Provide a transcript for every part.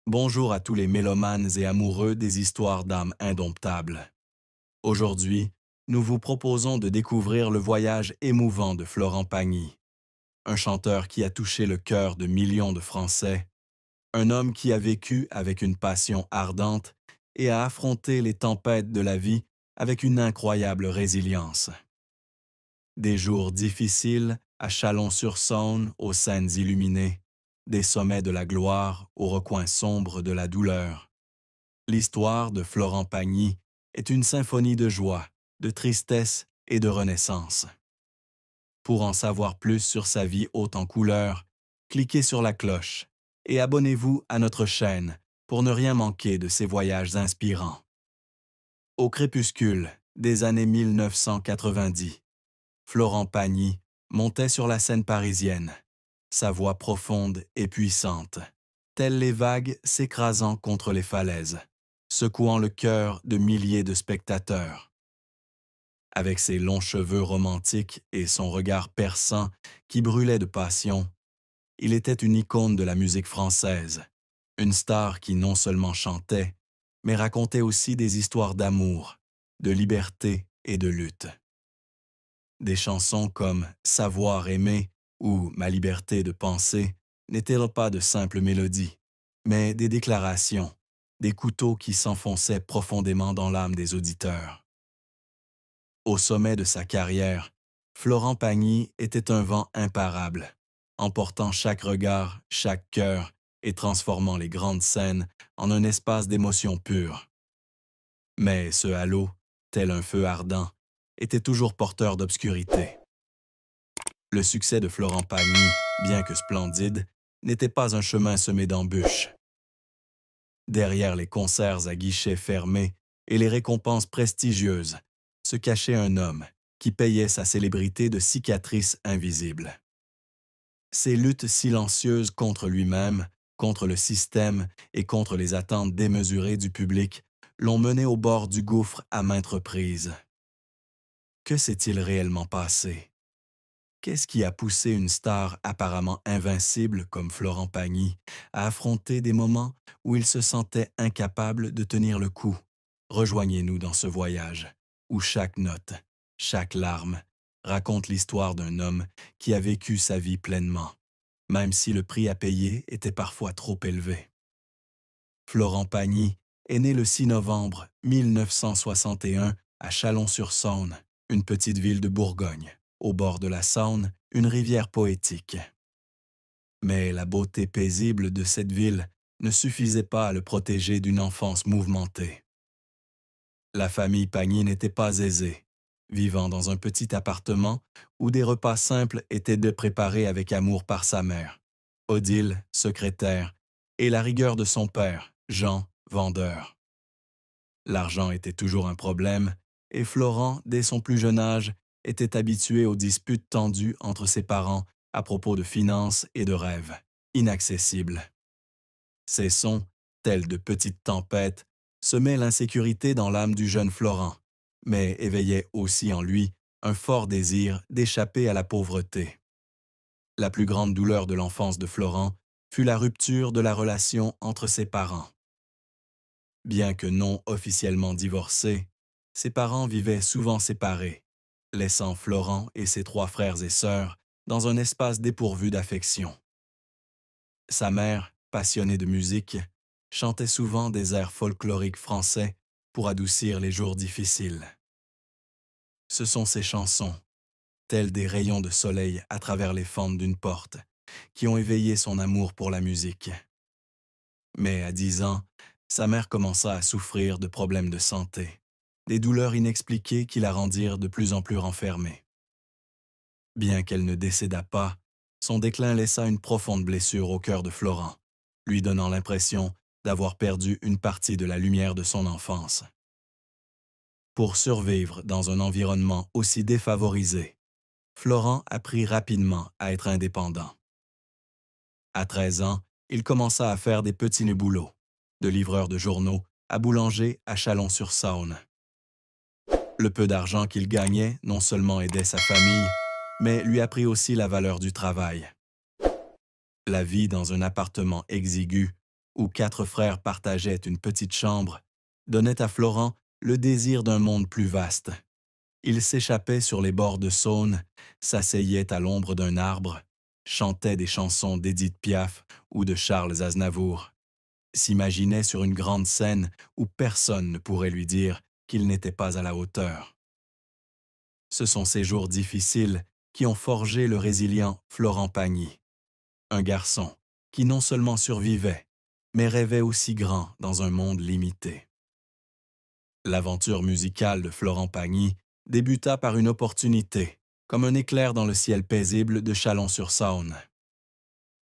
Bonjour à tous les mélomanes et amoureux des histoires d'âmes indomptables. Aujourd'hui, nous vous proposons de découvrir le voyage émouvant de Florent Pagny, un chanteur qui a touché le cœur de millions de Français, un homme qui a vécu avec une passion ardente et a affronté les tempêtes de la vie avec une incroyable résilience. Des jours difficiles à Chalon-sur-Saône aux scènes illuminées, des sommets de la gloire aux recoins sombres de la douleur. L'histoire de Florent Pagny est une symphonie de joie, de tristesse et de renaissance. Pour en savoir plus sur sa vie haute en couleurs, cliquez sur la cloche et abonnez-vous à notre chaîne pour ne rien manquer de ces voyages inspirants. Au crépuscule des années 1990, Florent Pagny montait sur la scène parisienne, sa voix profonde et puissante, telles les vagues s'écrasant contre les falaises, secouant le cœur de milliers de spectateurs. Avec ses longs cheveux romantiques et son regard perçant qui brûlait de passion, il était une icône de la musique française, une star qui non seulement chantait, mais racontait aussi des histoires d'amour, de liberté et de lutte. Des chansons comme Savoir aimer ou Ma liberté de penser n'étaient pas de simples mélodies, mais des déclarations, des couteaux qui s'enfonçaient profondément dans l'âme des auditeurs. Au sommet de sa carrière, Florent Pagny était un vent imparable, emportant chaque regard, chaque cœur et transformant les grandes scènes en un espace d'émotion pure. Mais ce halo, tel un feu ardent, était toujours porteur d'obscurité. Le succès de Florent Pagny, bien que splendide, n'était pas un chemin semé d'embûches. Derrière les concerts à guichets fermés et les récompenses prestigieuses, se cachait un homme qui payait sa célébrité de cicatrices invisibles. Ses luttes silencieuses contre lui-même, contre le système et contre les attentes démesurées du public l'ont mené au bord du gouffre à maintes reprises. Que s'est-il réellement passé? Qu'est-ce qui a poussé une star apparemment invincible comme Florent Pagny à affronter des moments où il se sentait incapable de tenir le coup? Rejoignez-nous dans ce voyage, où chaque note, chaque larme, raconte l'histoire d'un homme qui a vécu sa vie pleinement, même si le prix à payer était parfois trop élevé. Florent Pagny est né le 6 novembre 1961 à Chalon-sur-Saône, une petite ville de Bourgogne. Au bord de la Saône, une rivière poétique. Mais la beauté paisible de cette ville ne suffisait pas à le protéger d'une enfance mouvementée. La famille Pagny n'était pas aisée, vivant dans un petit appartement où des repas simples étaient préparés avec amour par sa mère, Odile, secrétaire, et la rigueur de son père, Jean, vendeur. L'argent était toujours un problème, et Florent, dès son plus jeune âge, était habitué aux disputes tendues entre ses parents à propos de finances et de rêves, inaccessibles. Ces sons, tels de petites tempêtes, semaient l'insécurité dans l'âme du jeune Florent, mais éveillaient aussi en lui un fort désir d'échapper à la pauvreté. La plus grande douleur de l'enfance de Florent fut la rupture de la relation entre ses parents. Bien que non officiellement divorcés, ses parents vivaient souvent séparés, laissant Florent et ses trois frères et sœurs dans un espace dépourvu d'affection. Sa mère, passionnée de musique, chantait souvent des airs folkloriques français pour adoucir les jours difficiles. Ce sont ces chansons, telles des rayons de soleil à travers les fentes d'une porte, qui ont éveillé son amour pour la musique. Mais à 10 ans, sa mère commença à souffrir de problèmes de santé, des douleurs inexpliquées qui la rendirent de plus en plus renfermée. Bien qu'elle ne décéda pas, son déclin laissa une profonde blessure au cœur de Florent, lui donnant l'impression d'avoir perdu une partie de la lumière de son enfance. Pour survivre dans un environnement aussi défavorisé, Florent apprit rapidement à être indépendant. À 13 ans, il commença à faire des petits boulots, de livreur de journaux à boulanger à Chalon-sur-Saône. Le peu d'argent qu'il gagnait non seulement aidait sa famille, mais lui apprit aussi la valeur du travail. La vie dans un appartement exigu où 4 frères partageaient une petite chambre, donnait à Florent le désir d'un monde plus vaste. Il s'échappait sur les bords de Saône, s'asseyait à l'ombre d'un arbre, chantait des chansons d'Édith Piaf ou de Charles Aznavour, s'imaginait sur une grande scène où personne ne pourrait lui dire qu'il n'était pas à la hauteur. Ce sont ces jours difficiles qui ont forgé le résilient Florent Pagny, un garçon qui non seulement survivait, mais rêvait aussi grand dans un monde limité. L'aventure musicale de Florent Pagny débuta par une opportunité, comme un éclair dans le ciel paisible de Chalon-sur-Saône.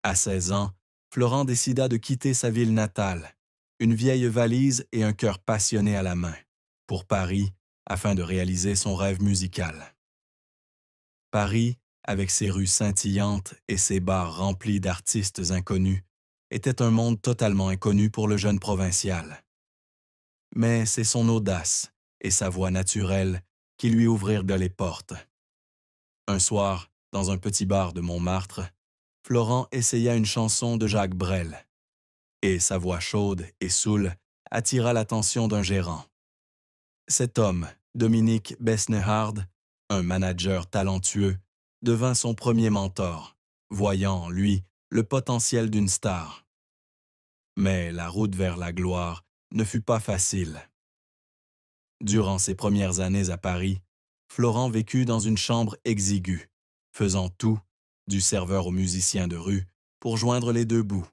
À 16 ans, Florent décida de quitter sa ville natale, une vieille valise et un cœur passionné à la main, pour Paris, afin de réaliser son rêve musical. Paris, avec ses rues scintillantes et ses bars remplis d'artistes inconnus, était un monde totalement inconnu pour le jeune provincial. Mais c'est son audace et sa voix naturelle qui lui ouvrirent de les portes. Un soir, dans un petit bar de Montmartre, Florent essaya une chanson de Jacques Brel, et sa voix chaude et saoule attira l'attention d'un gérant. Cet homme, Dominique Besnehard, un manager talentueux, devint son premier mentor, voyant en lui le potentiel d'une star. Mais la route vers la gloire ne fut pas facile. Durant ses premières années à Paris, Florent vécut dans une chambre exiguë, faisant tout, du serveur au musicien de rue, pour joindre les deux bouts.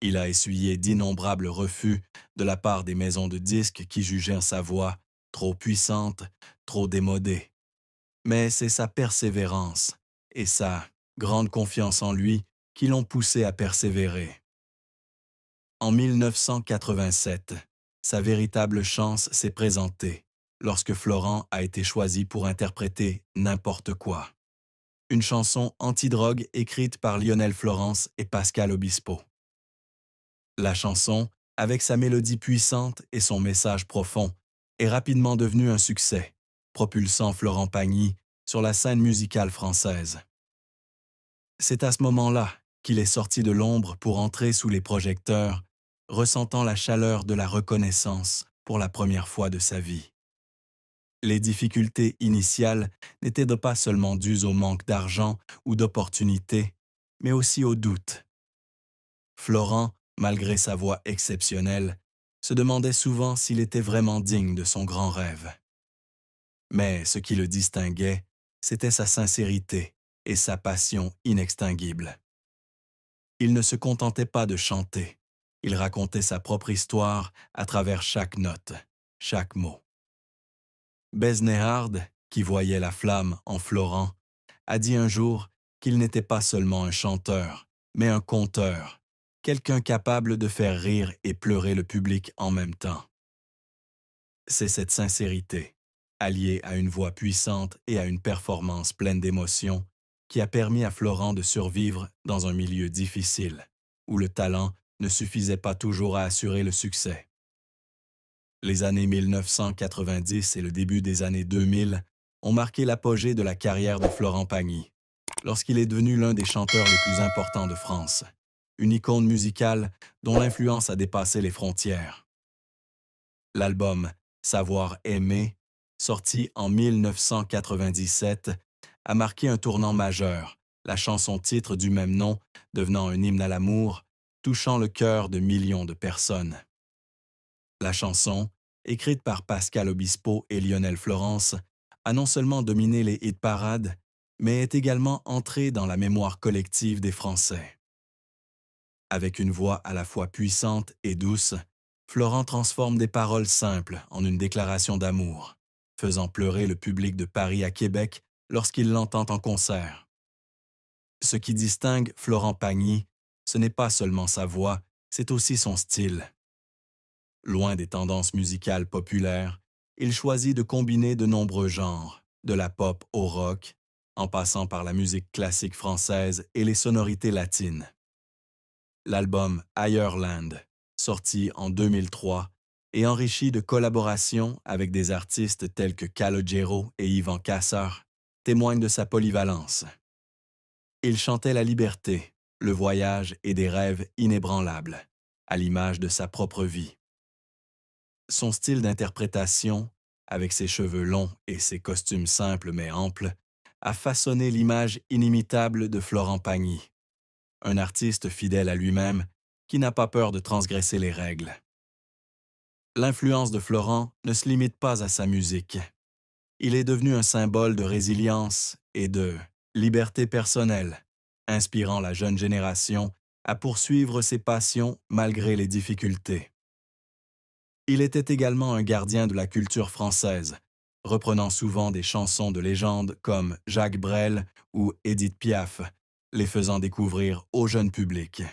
Il a essuyé d'innombrables refus de la part des maisons de disques qui jugèrent sa voix trop puissante, trop démodée. Mais c'est sa persévérance et sa grande confiance en lui qui l'ont poussé à persévérer. En 1987, sa véritable chance s'est présentée lorsque Florent a été choisi pour interpréter N'importe quoi, une chanson anti-drogue écrite par Lionel Florence et Pascal Obispo. La chanson, avec sa mélodie puissante et son message profond, est rapidement devenue un succès, propulsant Florent Pagny sur la scène musicale française. C'est à ce moment-là qu'il est sorti de l'ombre pour entrer sous les projecteurs, ressentant la chaleur de la reconnaissance pour la première fois de sa vie. Les difficultés initiales n'étaient pas seulement dues au manque d'argent ou d'opportunités, mais aussi au doute. Florent, malgré sa voix exceptionnelle, se demandait souvent s'il était vraiment digne de son grand rêve. Mais ce qui le distinguait, c'était sa sincérité et sa passion inextinguible. Il ne se contentait pas de chanter, il racontait sa propre histoire à travers chaque note, chaque mot. Besnehard, qui voyait la flamme en Florent, a dit un jour qu'il n'était pas seulement un chanteur, mais un conteur, quelqu'un capable de faire rire et pleurer le public en même temps. C'est cette sincérité, alliée à une voix puissante et à une performance pleine d'émotion, qui a permis à Florent de survivre dans un milieu difficile, où le talent ne suffisait pas toujours à assurer le succès. Les années 1990 et le début des années 2000 ont marqué l'apogée de la carrière de Florent Pagny, lorsqu'il est devenu l'un des chanteurs les plus importants de France, une icône musicale dont l'influence a dépassé les frontières. L'album « Savoir aimer », sorti en 1997, a marqué un tournant majeur, la chanson-titre du même nom devenant un hymne à l'amour, touchant le cœur de millions de personnes. La chanson, écrite par Pascal Obispo et Lionel Florence, a non seulement dominé les hit-parades, mais est également entrée dans la mémoire collective des Français. Avec une voix à la fois puissante et douce, Florent transforme des paroles simples en une déclaration d'amour, faisant pleurer le public de Paris à Québec lorsqu'il l'entend en concert. Ce qui distingue Florent Pagny, ce n'est pas seulement sa voix, c'est aussi son style. Loin des tendances musicales populaires, il choisit de combiner de nombreux genres, de la pop au rock, en passant par la musique classique française et les sonorités latines. L'album Ireland, sorti en 2003, est enrichi de collaborations avec des artistes tels que Calogero et Yvan Cassar, témoigne de sa polyvalence. Il chantait la liberté, le voyage et des rêves inébranlables, à l'image de sa propre vie. Son style d'interprétation, avec ses cheveux longs et ses costumes simples mais amples, a façonné l'image inimitable de Florent Pagny, un artiste fidèle à lui-même qui n'a pas peur de transgresser les règles. L'influence de Florent ne se limite pas à sa musique. Il est devenu un symbole de résilience et de liberté personnelle, inspirant la jeune génération à poursuivre ses passions malgré les difficultés. Il était également un gardien de la culture française, reprenant souvent des chansons de légende comme Jacques Brel ou Édith Piaf, les faisant découvrir au jeune public.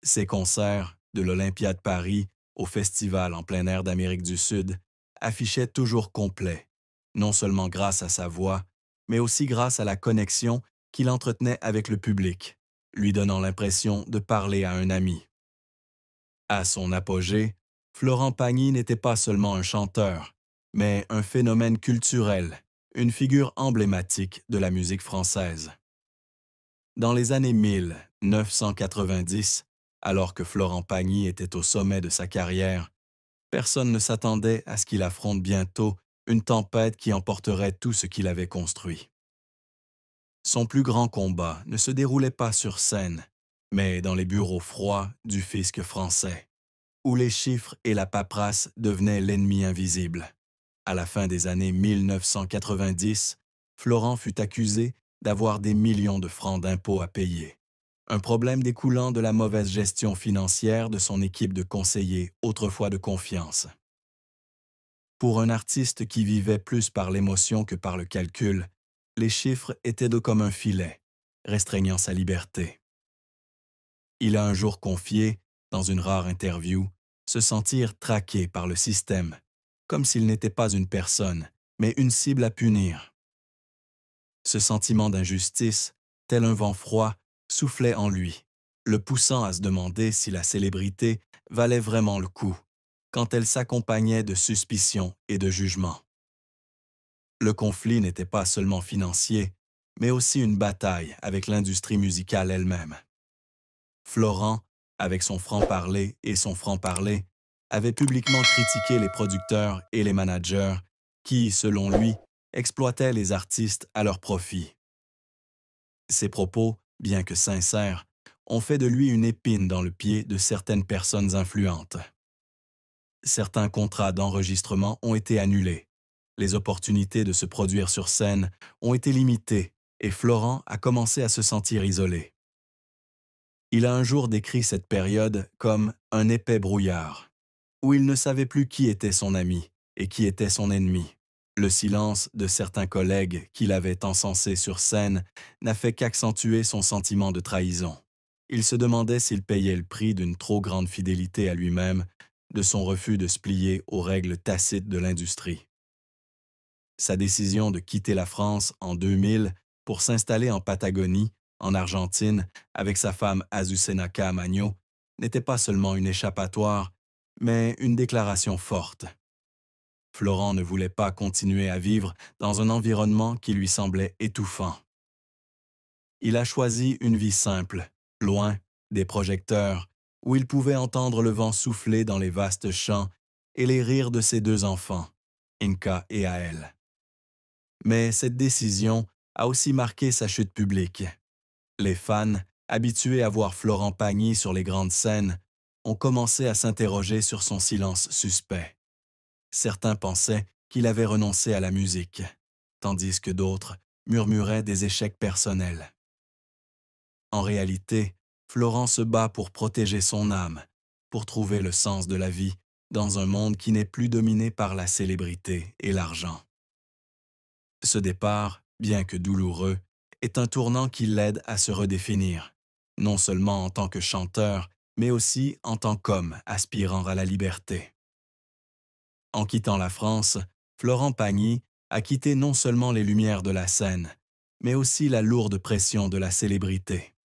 Ses concerts, de l'Olympia de Paris au festival en plein air d'Amérique du Sud, affichaient toujours complet, non seulement grâce à sa voix, mais aussi grâce à la connexion qu'il entretenait avec le public, lui donnant l'impression de parler à un ami. À son apogée, Florent Pagny n'était pas seulement un chanteur, mais un phénomène culturel, une figure emblématique de la musique française. Dans les années 1990, alors que Florent Pagny était au sommet de sa carrière, personne ne s'attendait à ce qu'il affronte bientôt une tempête qui emporterait tout ce qu'il avait construit. Son plus grand combat ne se déroulait pas sur scène, mais dans les bureaux froids du fisc français, où les chiffres et la paperasse devenaient l'ennemi invisible. À la fin des années 1990, Florent fut accusé d'avoir des millions de francs d'impôts à payer, un problème découlant de la mauvaise gestion financière de son équipe de conseillers autrefois de confiance. Pour un artiste qui vivait plus par l'émotion que par le calcul, les chiffres étaient comme un filet, restreignant sa liberté. Il a un jour confié, dans une rare interview, se sentir traqué par le système, comme s'il n'était pas une personne, mais une cible à punir. Ce sentiment d'injustice, tel un vent froid, soufflait en lui, le poussant à se demander si la célébrité valait vraiment le coup, quand elle s'accompagnait de suspicion et de jugement. Le conflit n'était pas seulement financier, mais aussi une bataille avec l'industrie musicale elle-même. Florent, avec son franc-parler et son franc-parler, avait publiquement critiqué les producteurs et les managers qui, selon lui, exploitaient les artistes à leur profit. Ces propos, bien que sincères, ont fait de lui une épine dans le pied de certaines personnes influentes. Certains contrats d'enregistrement ont été annulés. Les opportunités de se produire sur scène ont été limitées et Florent a commencé à se sentir isolé. Il a un jour décrit cette période comme un épais brouillard, où il ne savait plus qui était son ami et qui était son ennemi. Le silence de certains collègues qu'il avait encensés sur scène n'a fait qu'accentuer son sentiment de trahison. Il se demandait s'il payait le prix d'une trop grande fidélité à lui-même, de son refus de se plier aux règles tacites de l'industrie. Sa décision de quitter la France en 2000 pour s'installer en Patagonie, en Argentine, avec sa femme Azucena Caamaño, n'était pas seulement une échappatoire, mais une déclaration forte. Florent ne voulait pas continuer à vivre dans un environnement qui lui semblait étouffant. Il a choisi une vie simple, loin des projecteurs, où il pouvait entendre le vent souffler dans les vastes champs et les rires de ses deux enfants, Inca et Ael. Mais cette décision a aussi marqué sa chute publique. Les fans, habitués à voir Florent Pagny sur les grandes scènes, ont commencé à s'interroger sur son silence suspect. Certains pensaient qu'il avait renoncé à la musique, tandis que d'autres murmuraient des échecs personnels. En réalité, Florent se bat pour protéger son âme, pour trouver le sens de la vie dans un monde qui n'est plus dominé par la célébrité et l'argent. Ce départ, bien que douloureux, est un tournant qui l'aide à se redéfinir, non seulement en tant que chanteur, mais aussi en tant qu'homme aspirant à la liberté. En quittant la France, Florent Pagny a quitté non seulement les lumières de la scène, mais aussi la lourde pression de la célébrité.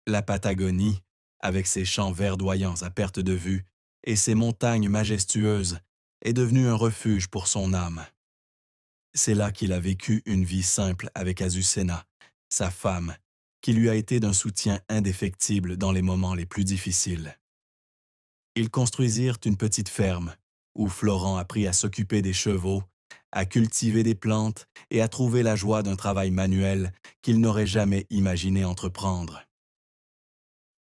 La Patagonie, avec ses champs verdoyants à perte de vue et ses montagnes majestueuses, est devenue un refuge pour son âme. C'est là qu'il a vécu une vie simple avec Azucena, sa femme, qui lui a été d'un soutien indéfectible dans les moments les plus difficiles. Ils construisirent une petite ferme où Florent apprit à s'occuper des chevaux, à cultiver des plantes et à trouver la joie d'un travail manuel qu'il n'aurait jamais imaginé entreprendre.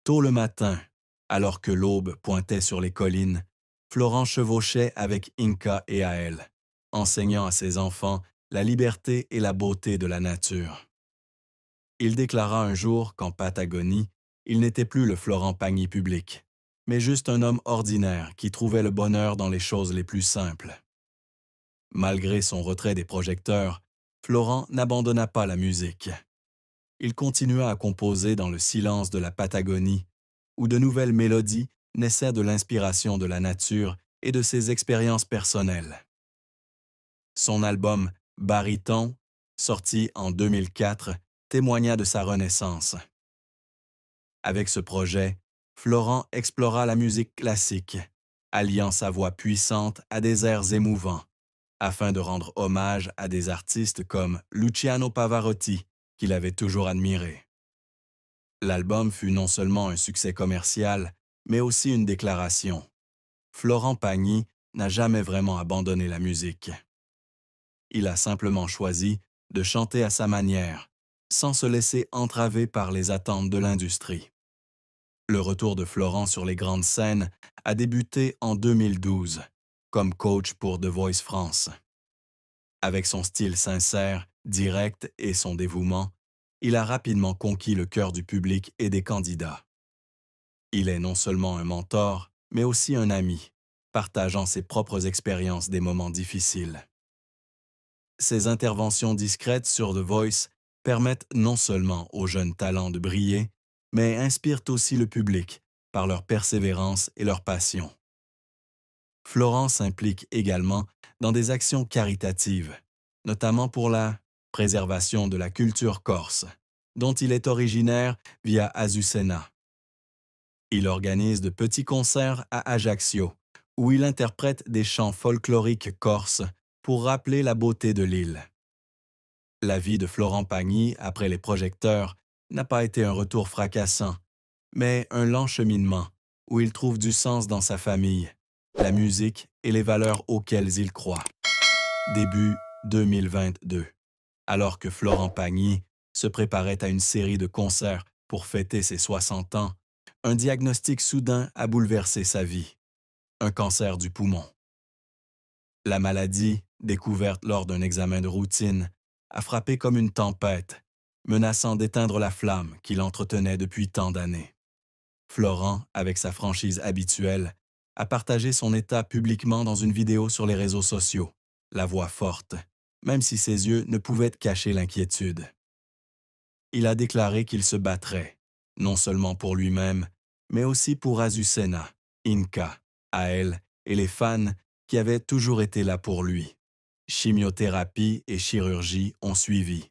Tôt le matin, alors que l'aube pointait sur les collines, Florent chevauchait avec Inca et Aël, enseignant à ses enfants la liberté et la beauté de la nature. Il déclara un jour qu'en Patagonie, il n'était plus le Florent Pagny public, mais juste un homme ordinaire qui trouvait le bonheur dans les choses les plus simples. Malgré son retrait des projecteurs, Florent n'abandonna pas la musique. Il continua à composer dans le silence de la Patagonie, où de nouvelles mélodies naissaient de l'inspiration de la nature et de ses expériences personnelles. Son album Baryton, sorti en 2004, témoigna de sa renaissance. Avec ce projet, Florent explora la musique classique, alliant sa voix puissante à des airs émouvants, afin de rendre hommage à des artistes comme Luciano Pavarotti, qu'il avait toujours admiré. L'album fut non seulement un succès commercial, mais aussi une déclaration. Florent Pagny n'a jamais vraiment abandonné la musique. Il a simplement choisi de chanter à sa manière, sans se laisser entraver par les attentes de l'industrie. Le retour de Florent sur les grandes scènes a débuté en 2012, comme coach pour The Voice France. Avec son style sincère, direct et son dévouement, il a rapidement conquis le cœur du public et des candidats. Il est non seulement un mentor, mais aussi un ami, partageant ses propres expériences des moments difficiles. Ses interventions discrètes sur The Voice permettent non seulement aux jeunes talents de briller, mais inspirent aussi le public par leur persévérance et leur passion. Florent s'implique également dans des actions caritatives, notamment pour la préservation de la culture corse, dont il est originaire via Azucena. Il organise de petits concerts à Ajaccio, où il interprète des chants folkloriques corses pour rappeler la beauté de l'île. La vie de Florent Pagny après les projecteurs n'a pas été un retour fracassant, mais un lent cheminement où il trouve du sens dans sa famille, la musique et les valeurs auxquelles il croit. Début 2022, alors que Florent Pagny se préparait à une série de concerts pour fêter ses 60 ans, un diagnostic soudain a bouleversé sa vie, un cancer du poumon. La maladie, découverte lors d'un examen de routine, a frappé comme une tempête, menaçant d'éteindre la flamme qu'il entretenait depuis tant d'années. Florent, avec sa franchise habituelle, a partagé son état publiquement dans une vidéo sur les réseaux sociaux, la voix forte, même si ses yeux ne pouvaient cacher l'inquiétude. Il a déclaré qu'il se battrait, non seulement pour lui-même, mais aussi pour Azucena, Inca, Aël et les fans qui avaient toujours été là pour lui. Chimiothérapie et chirurgie ont suivi,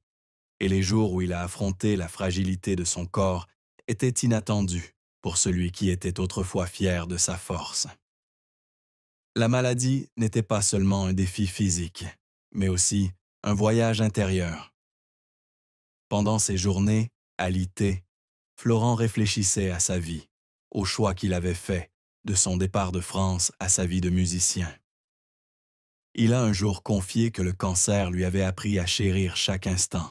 et les jours où il a affronté la fragilité de son corps étaient inattendus pour celui qui était autrefois fier de sa force. La maladie n'était pas seulement un défi physique, mais aussi un voyage intérieur. Pendant ces journées, alitées, Florent réfléchissait à sa vie, au choix qu'il avait fait, de son départ de France à sa vie de musicien. Il a un jour confié que le cancer lui avait appris à chérir chaque instant,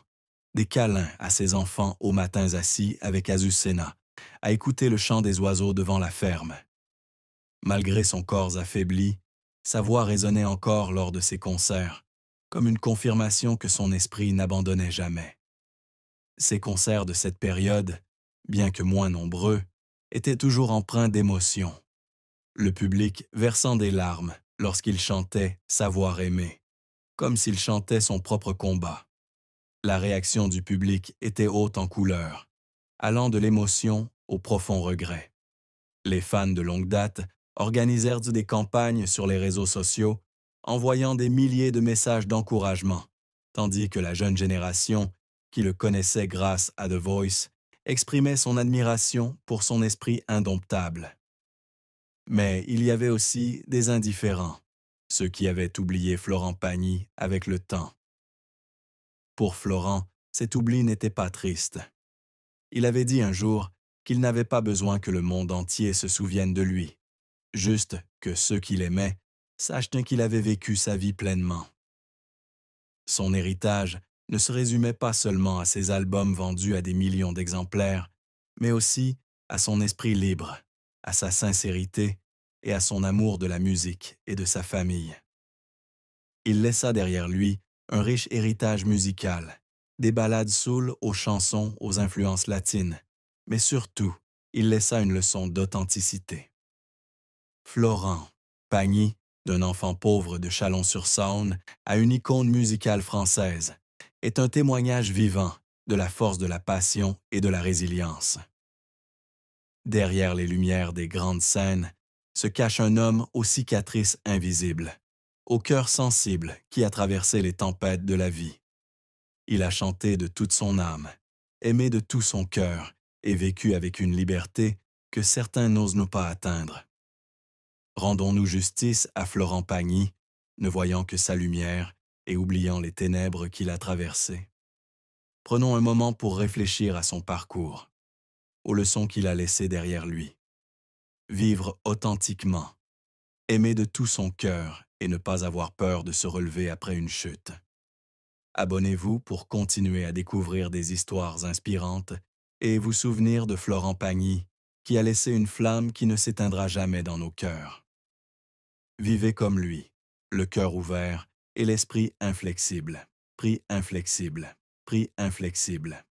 des câlins à ses enfants aux matins assis avec Azucena, à écouter le chant des oiseaux devant la ferme. Malgré son corps affaibli, sa voix résonnait encore lors de ses concerts, comme une confirmation que son esprit n'abandonnait jamais. Ses concerts de cette période, bien que moins nombreux, étaient toujours empreints d'émotion, le public versant des larmes lorsqu'il chantait « Savoir aimer », comme s'il chantait son propre combat. La réaction du public était haute en couleurs, allant de l'émotion au profond regret. Les fans de longue date organisèrent des campagnes sur les réseaux sociaux, envoyant des milliers de messages d'encouragement, tandis que la jeune génération, qui le connaissait grâce à The Voice, exprimait son admiration pour son esprit indomptable. Mais il y avait aussi des indifférents, ceux qui avaient oublié Florent Pagny avec le temps. Pour Florent, cet oubli n'était pas triste. Il avait dit un jour qu'il n'avait pas besoin que le monde entier se souvienne de lui, juste que ceux qu'il aimait sachent qu'il avait vécu sa vie pleinement. Son héritage ne se résumait pas seulement à ses albums vendus à des millions d'exemplaires, mais aussi à son esprit libre, à sa sincérité et à son amour de la musique et de sa famille. Il laissa derrière lui un riche héritage musical, des ballades soul aux chansons aux influences latines, mais surtout, il laissa une leçon d'authenticité. Florent Pagny, d'un enfant pauvre de Chalon-sur-Saône à une icône musicale française, est un témoignage vivant de la force de la passion et de la résilience. Derrière les lumières des grandes scènes se cache un homme aux cicatrices invisibles, au cœur sensible qui a traversé les tempêtes de la vie. Il a chanté de toute son âme, aimé de tout son cœur et vécu avec une liberté que certains n'osent pas atteindre. Rendons-nous justice à Florent Pagny, ne voyant que sa lumière et oubliant les ténèbres qu'il a traversées. Prenons un moment pour réfléchir à son parcours, aux leçons qu'il a laissées derrière lui. Vivre authentiquement, aimer de tout son cœur et ne pas avoir peur de se relever après une chute. Abonnez-vous pour continuer à découvrir des histoires inspirantes et vous souvenir de Florent Pagny, qui a laissé une flamme qui ne s'éteindra jamais dans nos cœurs. Vivez comme lui, le cœur ouvert et l'esprit inflexible. Prix inflexible. Prix inflexible.